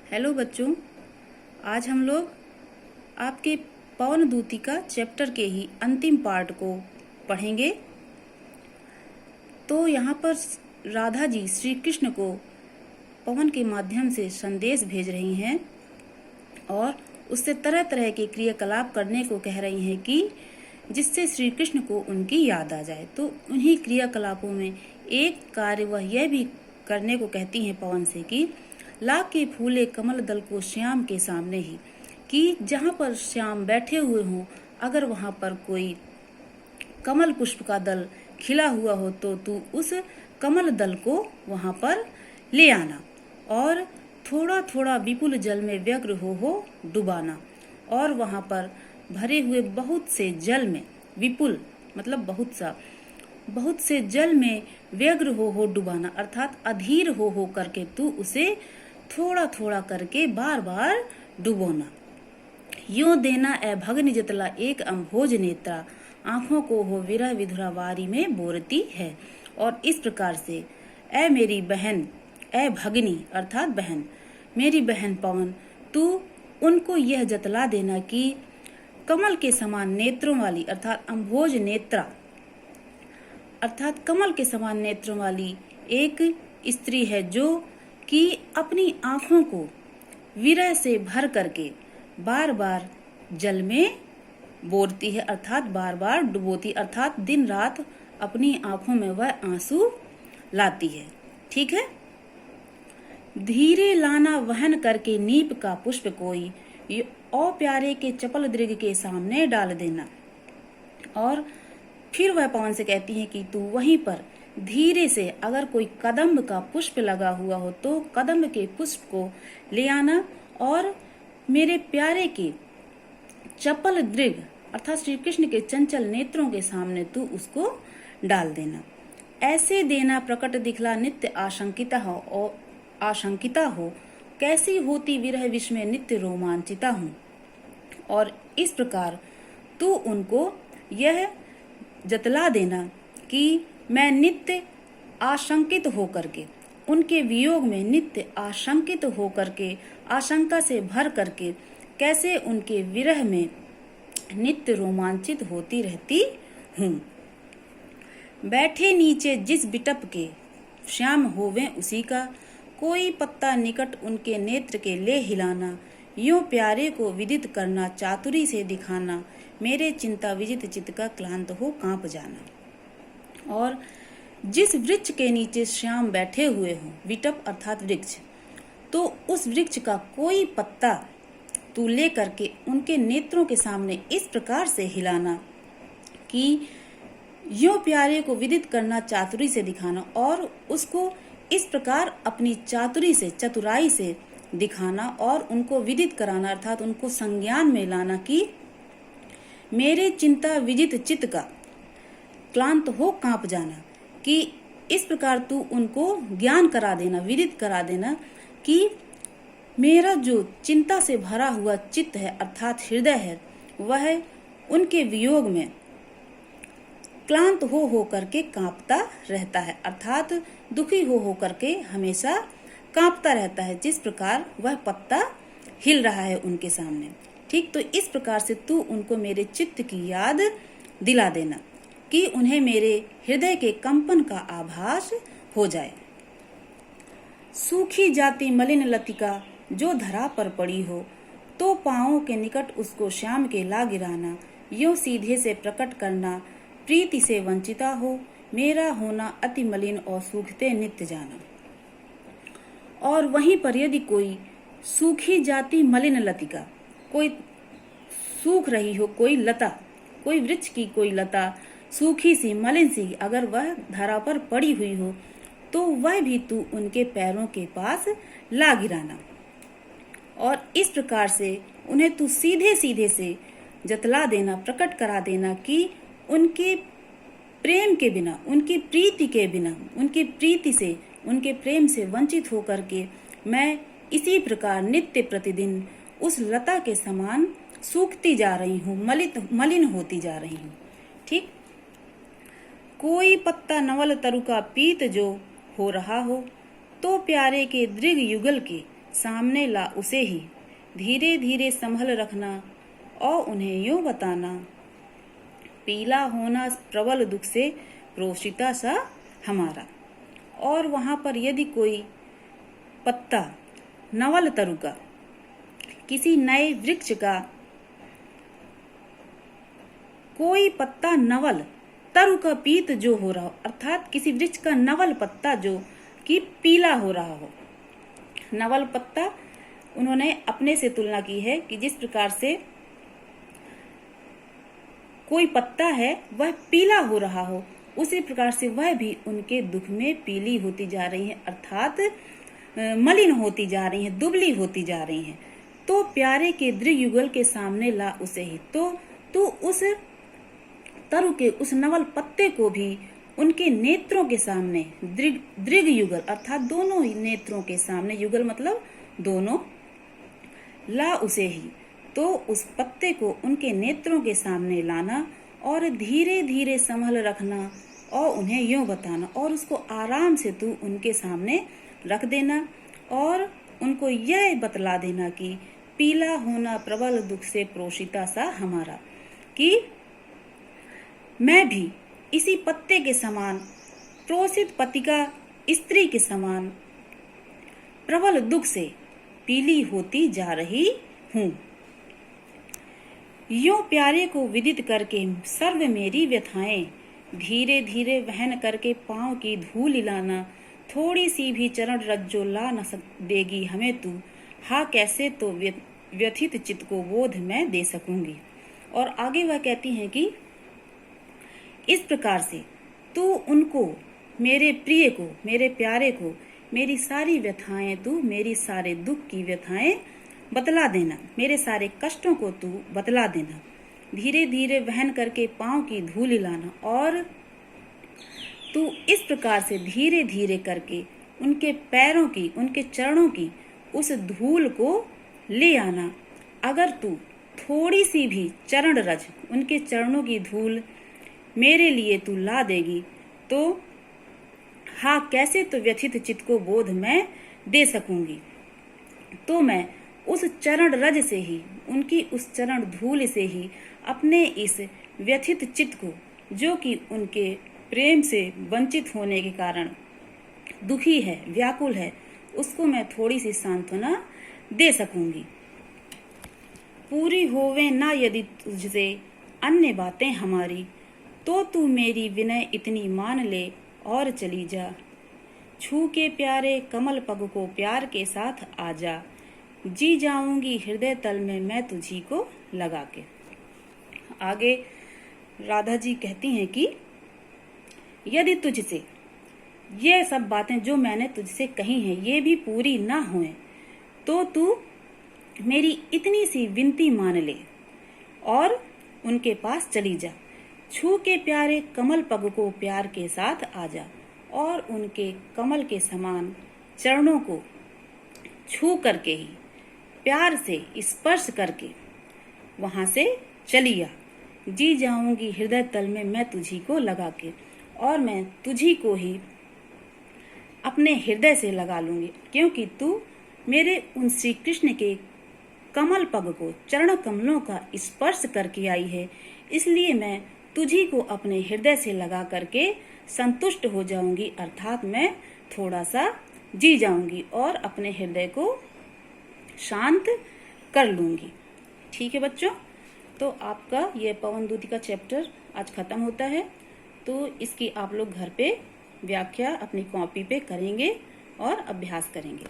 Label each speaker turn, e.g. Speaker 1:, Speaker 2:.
Speaker 1: Hello बच्चों, आज हम लोग आपके पवन दूती का चैप्टर के ही अंतिम पार्ट को पढ़ेंगे। तो यहाँ पर राधा जी श्री कृष्ण को पवन के माध्यम से संदेश भेज रही हैं और उससे तरह तरह के क्रियाकलाप करने को कह रही हैं कि जिससे श्री कृष्ण को उनकी याद आ जाए। तो उन्हीं क्रियाकलापों में एक कार्य वह यह भी करने को कहती हैं पवन से कि ला के फूले कमल दल को श्याम के सामने ही, कि जहाँ पर श्याम बैठे हुए हों अगर वहाँ पर कोई कमल पुष्प का दल खिला हुआ हो तो तू उस कमल दल को वहाँ पर ले आना और थोड़ा थोड़ा विपुल जल में व्यग्र हो डुबाना। और वहाँ पर भरे हुए बहुत से जल में, विपुल मतलब बहुत से जल में व्यग्र हो डुबाना, अर्थात अधीर हो करके तू उसे थोड़ा थोड़ा करके बार बार डुबोना। यूं देना ए भगनि जतला एक अम्भोज नेत्रा, आंखों को हो विरह विधुरा वारी में बोरती है। और इस प्रकार से ए मेरी बहन, ए भगनी अर्थात बहन, मेरी बहन पवन, तू उनको यह जतला देना कि कमल के समान नेत्रों वाली अर्थात अम्भोज नेत्रा अर्थात कमल के समान नेत्रों वाली एक स्त्री है जो कि अपनी आंखों को विरह से भर करके बार बार जल में बोरती है, अर्थात बार बार डुबोती, अर्थात दिन रात अपनी आंखों में वह आंसू लाती है। ठीक है। धीरे लाना वहन करके नीप का पुष्प कोई, ओ प्यारे के चपल दृग के सामने डाल देना। और फिर वह पवन से कहती है कि तू वहीं पर धीरे से अगर कोई कदम्ब का पुष्प लगा हुआ हो तो कदम्ब के पुष्प को ले आना और मेरे प्यारे के चपल दृग अर्थात श्री कृष्ण के चंचल नेत्रों के सामने तू उसको डाल देना। ऐसे देना प्रकट दिखला नित्य आशंकिता हो, कैसी होती विरह विष में नित्य रोमांचिता हूँ। और इस प्रकार तू उनको यह जतला देना कि मैं नित्य आशंकित होकर के, उनके वियोग में नित्य आशंकित होकर के, आशंका से भर करके कैसे उनके विरह में नित्य रोमांचित होती रहती हूँ। बैठे नीचे जिस बिटप के श्याम होवे उसी का, कोई पत्ता निकट उनके नेत्र के ले हिलाना, यूं प्यारे को विदित करना चातुरी से दिखाना, मेरे चिंता विजित चित्त का क्लांत हो कांप जाना। और जिस वृक्ष के नीचे श्याम बैठे हुए हों, विटप अर्थात वृक्ष, तो उस वृक्ष का कोई पत्ता तू ले करके उनके नेत्रों के सामने इस प्रकार से हिलाना कि यूं प्यारे को विदित करना चातुरी से दिखाना, और उसको इस प्रकार अपनी चातुरी से, चतुराई से दिखाना और उनको विदित कराना अर्थात उनको संज्ञान में लाना कि मेरे चिंता विजित चित्त का क्लांत हो कांप जाना, कि इस प्रकार तू उनको ज्ञान करा देना, विदित करा देना कि मेरा जो चिंता से भरा हुआ चित्त है अर्थात हृदय है वह उनके वियोग में क्लांत हो करके कांपता रहता है, अर्थात दुखी हो करके हमेशा कांपता रहता है, जिस प्रकार वह पत्ता हिल रहा है उनके सामने। ठीक, तो इस प्रकार से तू उनको मेरे चित्त की याद दिला देना कि उन्हें मेरे हृदय के कंपन का आभास हो जाए। सूखी जाती मलिन लतिका जो धरा पर पड़ी हो, तो पांवों के निकट उसको श्याम के ला गिराना, यूं सीधे से प्रकट करना प्रीति से वंचिता हो, मेरा होना अति मलिन और सूखते नित्य जाना। और वहीं पर यदि कोई सूखी जाती मलिन लतिका, कोई सूख रही हो, कोई लता, कोई वृक्ष की कोई लता सूखी सी मलिन सी अगर वह धरा पर पड़ी हुई हो तो वह भी तू उनके पैरों के पास ला गिराना। और इस प्रकार से उन्हें तू सीधे सीधे से जतला देना, प्रकट करा देना कि उनके प्रेम के बिना, उनकी प्रीति के बिना, उनकी प्रीति से, उनके प्रेम से वंचित होकर के मैं इसी प्रकार नित्य प्रतिदिन उस लता के समान सूखती जा रही हूँ, मलिन होती जा रही हूँ। ठीक, कोई पत्ता नवल तरु का पीत जो हो रहा हो, तो प्यारे के दृग युगल के सामने ला उसे ही, धीरे धीरे संभल रखना और उन्हें यूं बताना, पीला होना प्रबल दुख से प्रोषिता सा हमारा। और वहां पर यदि कोई पत्ता नवल तरु का, किसी नए वृक्ष का कोई पत्ता नवल तरु का पीत जो हो रहा हो, अर्थात किसी वृक्ष का नवल पत्ता जो कि पीला हो रहा हो। नवल पत्ता उन्होंने अपने से तुलना की है कि जिस प्रकार से कोई पत्ता है वह पीला हो रहा हो, उसी प्रकार से वह भी उनके दुख में पीली होती जा रही है, अर्थात मलिन होती जा रही है, दुबली होती जा रही है। तो प्यारे के दृढ़ युगल के सामने ला उसे ही, तो उस तरु के उस नवल पत्ते को भी उनके नेत्रों के सामने, दृढ़ युगल अर्थात दोनों नेत्रों के सामने, युगल मतलब दोनों, ला उसे ही, तो उस पत्ते को उनके नेत्रों के सामने लाना और धीरे धीरे संभल रखना और उन्हें यूं बताना और उसको आराम से तू उनके सामने रख देना और उनको यह बतला देना कि पीला होना प्रबल दुख से प्रोषिता सा हमारा, कि मैं भी इसी पत्ते के समान, प्रोषित पतिका स्त्री के समान प्रबल दुख से पीली होती जा रही हूँ। यूं प्यारे को विदित करके सर्व मेरी व्यथाएं, धीरे धीरे वहन करके पांव की धूल लाना, थोड़ी सी भी चरण रज जो ला न देगी हमें तू, हा कैसे तो व्यथित चित्त को बोध मैं दे सकूंगी। और आगे वह कहती हैं कि इस प्रकार से तू उनको, मेरे प्रिय को, मेरे प्यारे को, मेरी सारी व्यथाएं तू, मेरी सारे दुख की व्यथाएं बतला देना, मेरे सारे कष्टों को तू बतला देना, धीरे धीरे वहन करके पांव की धूल लाना और तू इस प्रकार से धीरे धीरे करके उनके पैरों की, उनके चरणों की उस धूल को ले आना। अगर तू थोड़ी सी भी चरण रज, उनके चरणों की धूल मेरे लिए तू ला देगी तो हाँ कैसे तो व्यथित चित्त को बोध मैं दे सकूंगी। तो मैं उस चरण रज से ही, उनकी उस चरण धूल से ही अपने इस व्यथित चित्त को, जो कि उनके प्रेम से वंचित होने के कारण दुखी है, व्याकुल है, उसको मैं थोड़ी सी सांत्वना दे सकूंगी। पूरी होवे ना यदि तुझसे अन्य बातें हमारी, तो तू मेरी विनय इतनी मान ले और चली जा, छू के प्यारे कमल पग को प्यार के साथ आजा, जी जाऊंगी हृदय तल में मैं तुझी को लगा के। आगे राधा जी कहती हैं कि यदि तुझसे ये सब बातें जो मैंने तुझसे कही हैं ये भी पूरी ना होए, तो तू मेरी इतनी सी विनती मान ले और उनके पास चली जा, छू के प्यारे कमल पग को प्यार के साथ आजा और उनके कमल के समान चरणों को छू करके ही, प्यार से स्पर्श करके वहां से चली आ, जी जाऊंगी हृदय तल में मैं तुझी को लगा के, और मैं तुझी को ही अपने हृदय से लगा लूंगी, क्योंकि तू मेरे उन श्री कृष्ण के कमल पग को, चरण कमलों का स्पर्श करके आई है, इसलिए मैं तुझी को अपने हृदय से लगा करके संतुष्ट हो जाऊंगी, अर्थात मैं थोड़ा सा जी जाऊंगी और अपने हृदय को शांत कर लूंगी। ठीक है बच्चों, तो आपका ये पवन दूती का चैप्टर आज खत्म होता है। तो इसकी आप लोग घर पे व्याख्या अपनी कॉपी पे करेंगे और अभ्यास करेंगे।